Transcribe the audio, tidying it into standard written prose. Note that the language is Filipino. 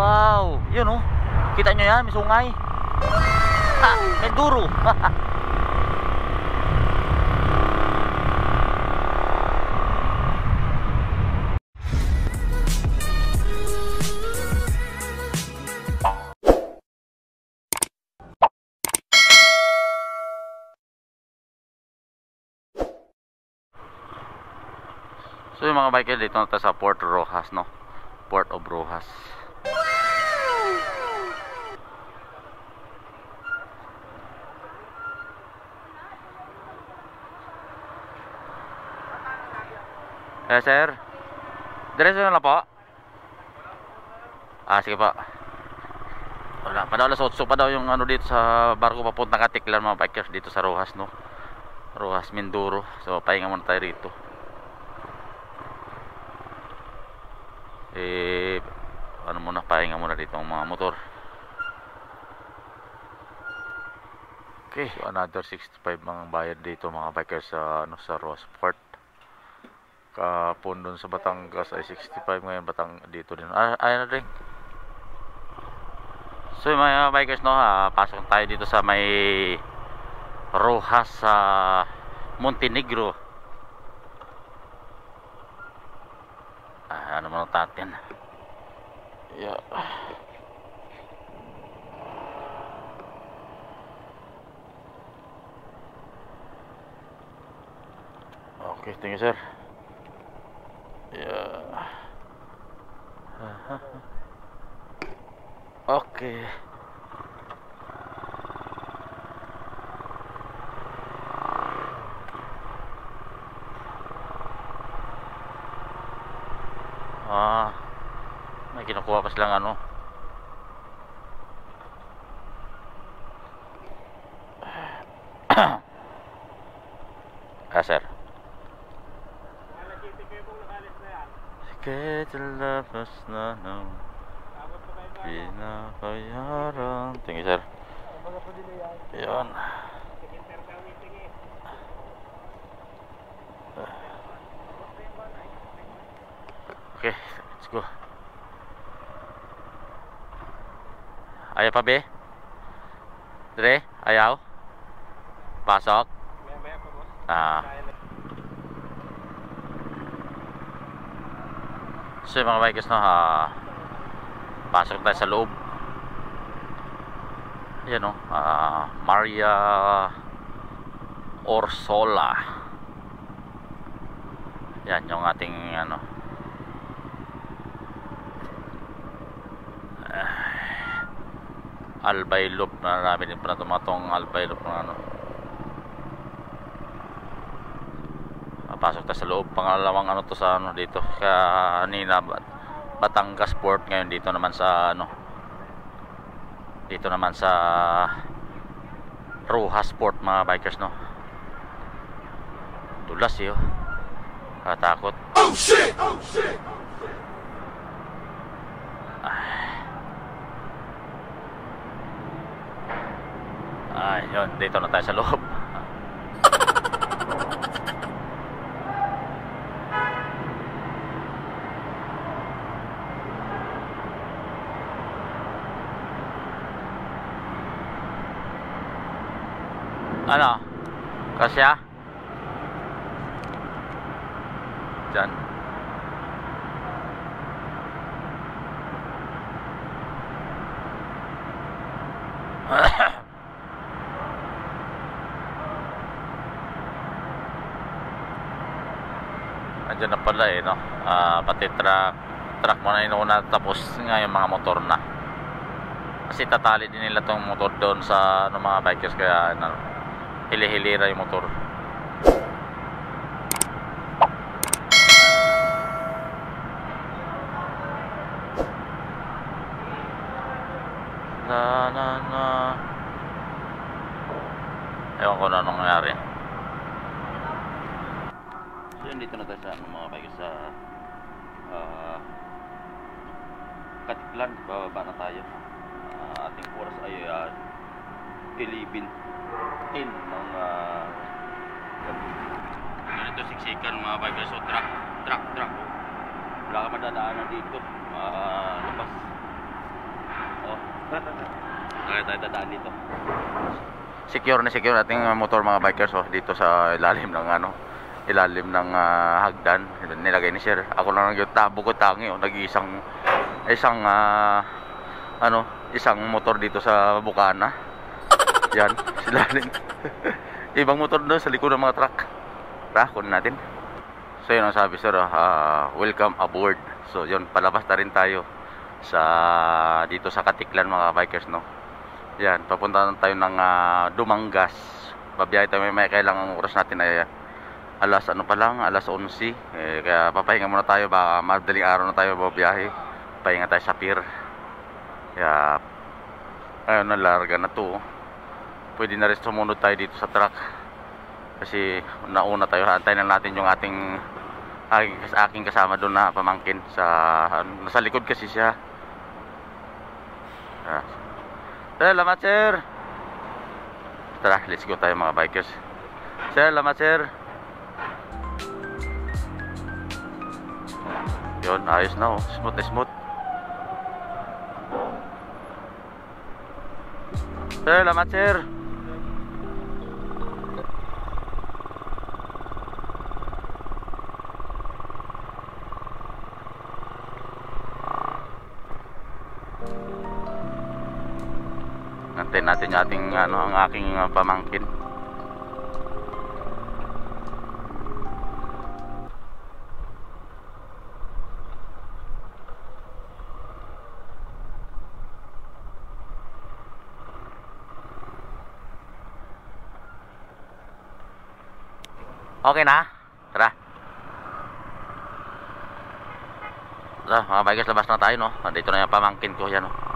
Wow, yun oh. Kita nyo yan, may sungay. Ha, may duro. So yung mga biker dito na tayo sa Port Rojas, no? Port of Rojas. Eh sir, diretso na lang po. Ah sige po. Wala pa daw, alas 8 pa daw yung ano dito sa barko papunta Katiklan mga bikers dito sa Rojas, no? Rojas, Mindoro. So pahinga muna tayo rito. Ano muna, pahinga muna dito ang mga motor. Okay, so another 65 mga bayad dito mga bikers sa ano, sa Rojas Port. Kapon dun sa Batangas ay 65, ngayon dito din. Ayan na rin. So yung mga bikers, no, pasok tayo dito sa may Rojas sa Montenegro. Ano muna natin. Yeah. Okay, thank you sir. Yeah. Okay. May kinukuha pa silang ano. Sir. Sige, talabas na ng pinabayaran. Thank you sir. Yan. Okay, let's go. Ayaw pa be? Dire? Ayaw? Pasok? So yung mga bikers, no, pasok tayo sa loob. Yan, no, Maria Orsola. Yan yung ating ano, Albay Loop na namin din pala tumatong Albay Loop na ano. Pasok tayo sa loob, pangalawang ano to sa ano dito kanina Batangas Port, ngayon dito naman sa ano, dito naman sa Rojas Port mga bikers, no. Dulas eh, oh. Katakot. Oh shit! Oh shit! Yun, dito na tayo sa loob. Ano? Kasya? Diyan. Andiyan na pala eh, no? Pati truck mo na inuuna, tapos nga yung mga motor na. Kasi tatali din nila tong motor doon sa ano, mga bikers, kaya ano, hili-hilira yung motor. Ewan ko na anong nangyari. So yun, dito na tayo sa mga bikers sa Katiklan. Bababa na tayo. Ating oras ay 11 ng gabi. Ganito siksikan mga bikers. So truck. Wala ka madadaanan dito. Labas. tayo dadaan dito. Secure nating motor mga bikers dito sa ilalim ng hagdan. Nilagay ni sir. Ako lang nagtabo ko tangi nag-iisang isang motor dito sa Bukana. Yan, silalim. Ibang motor doon sa likod ng mga truck. Kunin natin. So yun ang sabi sir, welcome aboard. So yun, palabas na rin tayo dito sa Katiklan mga bikers, no. Yan, papunta na tayo ng Dumangas. Babiyahe tayo, may kailangan oras natin ay alas 11. Kaya papahinga muna tayo, baka madaling araw na tayo babiyahe. Pahinga tayo sa pier. Kaya ayun, nalarga na to. Pwede na rin sumunod tayo dito sa truck. Kasi nauna tayo, antayin na natin yung aking kasama doon na pamangkin nasa likod kasi siya. Salamat sir. Tara, let's go tayo mga bikers. Salamat sir. Yun, ayos na smooth na smooth. Salamat sir. Antayin natin yung ang aking pamangkin. Okay na? Tara. So, mga bikers, labas na tayo, no. Dito na yung pamangkin ko, yan, no.